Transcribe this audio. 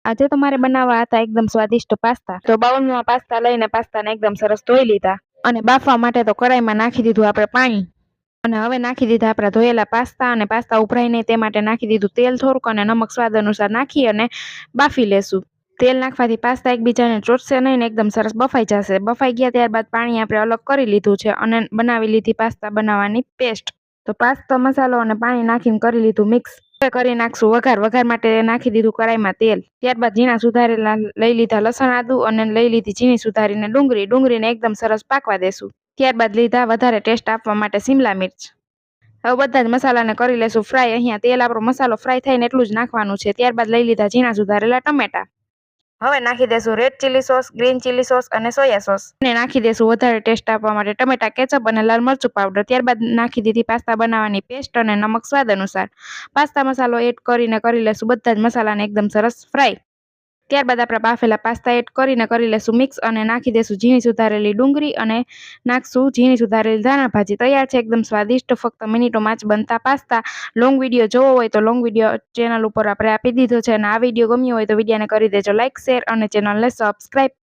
આજે તો મારે બનાવવા હતા એકદમ સ્વાદિષ્ટ પાસ્તા. તો બાઉલમાં પાસ્તા લઈને પાસ્તાને એકદમ સરસ ધોઈ લીધા અને બાફવા માટે તો કડાઈમાં નાખી દીધું આપણે પાણી. અને હવે નાખી દીધા આપણા ધોયેલા પાસ્તા અને પાસ્તા ઉભરાય નહીં તે માટે નાખી દીધું તેલ થોડુંક અને નમક સ્વાદ અનુસાર નાખી અને બાફી લેશું. તેલ નાખવાથી પાસ્તા એકબીજાને ચોટશે નહીં ને એકદમ સરસ બફાઈ જશે. બફાઈ ગયા ત્યારબાદ પાણી આપણે અલગ કરી લીધું છે અને બનાવી લીધી પાસ્તા બનાવવાની પેસ્ટ. તો પાસ્તા મસાલો અને પાણી નાખીને કરી લીધું મિક્સ. હવે કરી નાખશું વઘાર. વઘાર માટે નાખી દીધું કડાઈમાં તેલ. ત્યારબાદ ઝીણા સુધારેલા લઈ લીધા લસણ આદુ અને લઈ લીધી ઝીણી સુધારીને ડુંગળી. ડુંગળીને એકદમ સરસ પાકવા દેશું. ત્યારબાદ લીધા વધારે ટેસ્ટ આપવા માટે શિમલા મિર્ચ. હવે બધા જ મસાલાને કરી લેશું ફ્રાય. અહીંયા તેલ આપણો મસાલો ફ્રાય થાય ને એટલું જ નાખવાનું છે. ત્યારબાદ લઈ લીધા ઝીણા સુધારેલા ટમેટા. હવે નાખી દેશું red chilli sauce, green chilli sauce અને સોયા સોસ. અને નાખી દેશું વધારે ટેસ્ટ આપવા માટે ટમેટા કેચઅપ અને લાલ મરચું પાવડર. ત્યારબાદ નાખી દીધી પાસ્તા બનાવવાની પેસ્ટ અને નમક સ્વાદ અનુસાર. પાસ્તા મસાલો એડ કરીને કરી લેશું બધા જ મસાલાને એકદમ સરસ ફ્રાય. ત્યારબાદ આપણે બાફેલા પાસ્તા એડ કરીને કરી લેશું મિક્સ અને નાખી દેશું ઝીણી સુધારેલી ડુંગળી અને નાખશું ઝીણી સુધારેલી ધાણા ભાજી. તૈયાર છે એકદમ સ્વાદિષ્ટ ફક્ત મિનિટોમાં જ બનતા પાસ્તા. લોંગ વિડીયો જોવો હોય તો લોંગ વિડીયો ચેનલ ઉપર આપણે આપી દીધો છે અને આ વિડીયો ગમ્યો હોય તો વિડીયોને કરી દેજો લાઇક, શેર અને ચેનલને સબસ્ક્રાઈબ.